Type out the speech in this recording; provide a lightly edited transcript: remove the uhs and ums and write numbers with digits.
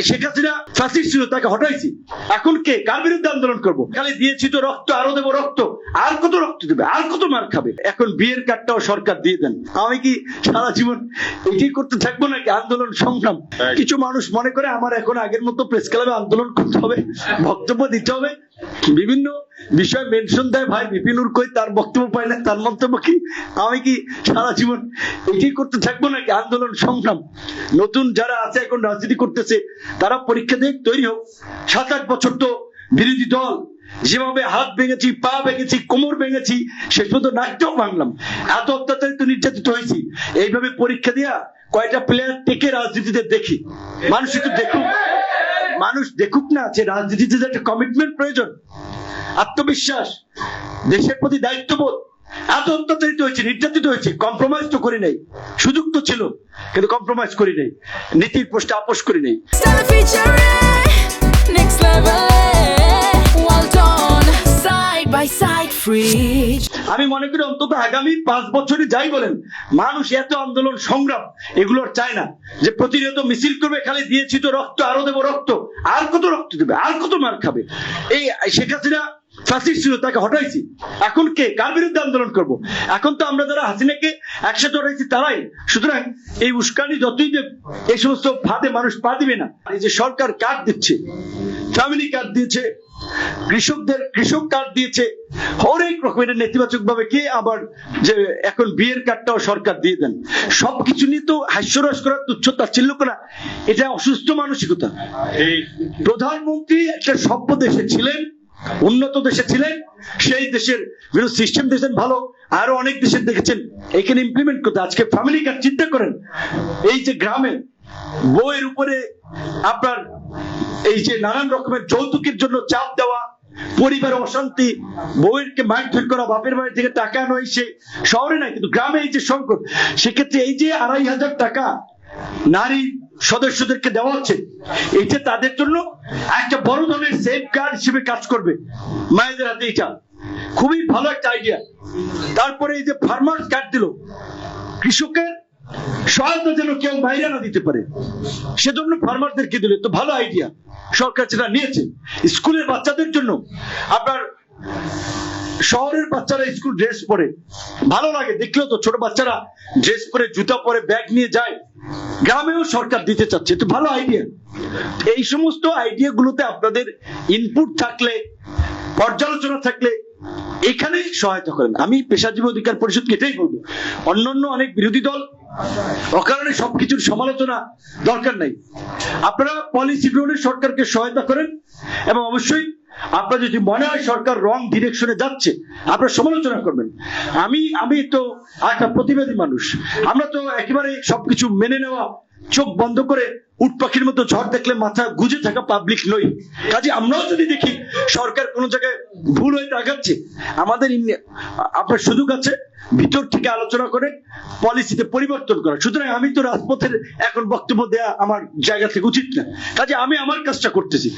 Sheikh Hasina fascist ছিল, তাকে হটাইছি। এখন কে কার বিরুদ্ধে আন্দোলন করব? খালি দিয়েছি তো রক্ত, আরো দেবো রক্ত, আর কত রক্ত দেবে, আর কত মার খাবে? এখন বিয়ের কার্ডটাও সরকার দিয়ে দেন। আমি কি সারা জীবন এটাই করতে থাকবো নাকি? আন্দোলন সংগ্রাম। কিছু মানুষ মনে করে আমার এখন আগের মতো প্রেস ক্লাবে আন্দোলন করতে হবে, বক্তব্য দিতে হবে, বিভিন্ন বিষয় মেনশন দেয়। ভাই বিপিনুর কই, তার বক্তব্য পাই না, তার মন্তব্য কি? আমি কি সারা জীবন এটাই করতে থাকবো নাকি? আন্দোলন সংগ্রাম। নতুন যারা আছে এখন রাজনীতি করতেছে, তারা পরীক্ষা দিয়ে তৈরি হোক। 7-8 বছর তো বিরোধী দল যেভাবে হাত ভেঙেছি, পা ভেঙেছি, কোমর ভেঙেছি, শেষ পর্যন্ত নাকটাও ভাঙলাম। এত অত্যাচারিত নির্যাতিত হয়েছি। এইভাবে পরীক্ষা দিয়া কয়টা প্লেয়ার টেকে রাজনীতিতে দেখি। মানুষ একটু দেখুক, মানুষ দেখুক না যে রাজনীতিতে একটা কমিটমেন্ট প্রয়োজন, আত্মবিশ্বাস, দেশের প্রতি দায়িত্ববোধ। এত অত্যাচারিত হয়েছে, নির্যাতিত হয়েছে, কম্প্রোমাইজ তো করি নাই। সুযোগ তো ছিল, কিন্তু কম্প্রোমাইজ করি নাই, নীতির প্রশ্নে আপোষ করি নাই। আমি মনে করি অন্তত আগামী 5 বছরে যাই বলেন, মানুষ এত আন্দোলন সংগ্রাম এগুলো চায় না যে প্রতিনিয়ত মিছিল করবে, খালি দিয়েছি তো রক্ত, আরো দেবো রক্ত, আর কত রক্ত দেবে, আর কত মার খাবে? এই শেখ হাসিনা ফ্যাসিস্ট ছিল, তাকে হটাইছি। এখন কে কার বিরুদ্ধে আন্দোলন করব? এখন তো আমরা যারা হাসিনাকে একসাথে হটাইছি তারাই। সুতরাং এই উস্কানি যতই যে এই সমস্ত ফাঁদে মানুষ পা দিবে না। এই যে সরকার কার্ড দিচ্ছে, ফ্যামিলি কার্ড দিয়েছে, কৃষকদের কৃষক কার্ড দিয়েছে, হরেক রকমের নেতিবাচক ভাবে কে আবার যে এখন বিয়ের কার্ডটাও সরকার দিয়ে দেন। সবকিছু নিয়ে তো হাস্যরস করা, তুচ্ছ তাচ্ছিল্য করা, এটা অসুস্থ মানসিকতা। প্রধানমন্ত্রী একটা সভ্য দেশে ছিলেন, উন্নত দেশে ছিলেন, সেই দেশের সিস্টেম দেখেছেন ভালো, আরো অনেক দেশের দেখেছেন, এখানে ইমপ্লিমেন্ট করতে। আজকে ফ্যামিলি কার্ড চিন্তা করেন, এই যে গ্রামে বউয়ের উপরে আপনার এই যে নানান রকমের যৌতুকের জন্য চাপ দেওয়া, পরিবারে অশান্তি, বউয়েরকে মারধর করা, বাপের বাড়ি থেকে টাকা আনো, সে শহরে নাই কিন্তু গ্রামে এই যে সংকট, সেক্ষেত্রে এই যে 2500 টাকা নারী সদস্যদেরকে দেওয়া হচ্ছে, এটা তাদের জন্য একটা বড় ধরনের সেফ গার্ড হিসেবে কাজ করবে মায়েদের হাতে। এটা খুবই ভালো একটা আইডিয়া। তারপরে এই যে ফার্মার কার্ড দিল, কৃষকের সহায়তা যেন কেউ বাইরে না দিতে পারে, সেজন্য ফার্মারদেরকে দিল, তো ভালো আইডিয়া, সরকার সেটা নিয়েছে। স্কুলের বাচ্চাদের জন্য, আপনার শহরের বাচ্চারা স্কুল ড্রেস পরে ভালো লাগে দেখলেও, তো ছোট বাচ্চারা ড্রেস পরে, জুতা পরে, ব্যাগ নিয়ে যায়, গ্রামেও সরকার দিতে চাচ্ছে, তো ভালো আইডিয়া। এই সমস্ত আইডিয়া গুলোতে আপনাদের ইনপুট থাকলে, পর্যালোচনা থাকলে এখানে সহায়তা করেন। আমি পেশাজীবী অধিকার পরিষদকে এটাই বলবো, অন্যান্য অনেক বিরোধী দল অকারণে সবকিছুর সমালোচনা দরকার নাই। আপনারা পলিসি গ্রহণে সরকারকে সহায়তা করেন, এবং অবশ্যই আপনার যদি মনে হয় সরকার রং ডিরেকশনে যাচ্ছে, আপনারা সমালোচনা করবেন। আমি তো একটা প্রতিবাদী মানুষ, আমরা তো একেবারে সবকিছু মেনে নেওয়া, চোখ বন্ধ করে উট পাখির মতো ঝড় দেখলে মাথা গুজে থাকা পাবলিক নই। কাজে আমরাও যদি দেখি সরকার কোনো জায়গায় ভুল হয়ে আগাচ্ছে, আমাদের আপনার সুযোগ আছে ভিতর থেকে আলোচনা করে পলিসিতে পরিবর্তন করা। সুতরাং আমি তো রাজপথের এখন বক্তব্য দেয়া আমার জায়গা থেকে উচিত না। কাজে আমি আমার কাজটা করতেছি।